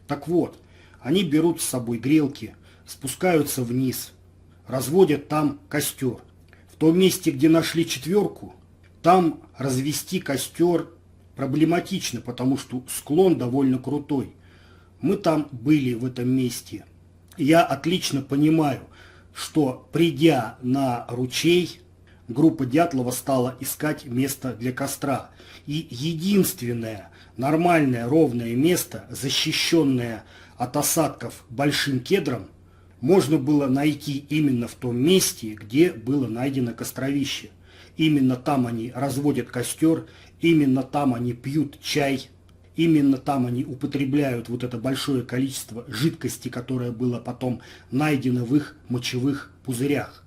Так вот, они берут с собой грелки, спускаются вниз, разводят там костер. В том месте, где нашли четверку, там развести костер проблематично, потому что склон довольно крутой. Мы там были в этом месте. Я отлично понимаю, что, придя на ручей, группа Дятлова стала искать место для костра. И единственное нормальное ровное место, защищенное от осадков большим кедром, можно было найти именно в том месте, где было найдено костровище. Именно там они разводят костер, именно там они пьют чай, именно там они употребляют вот это большое количество жидкости, которое было потом найдено в их мочевых пузырях.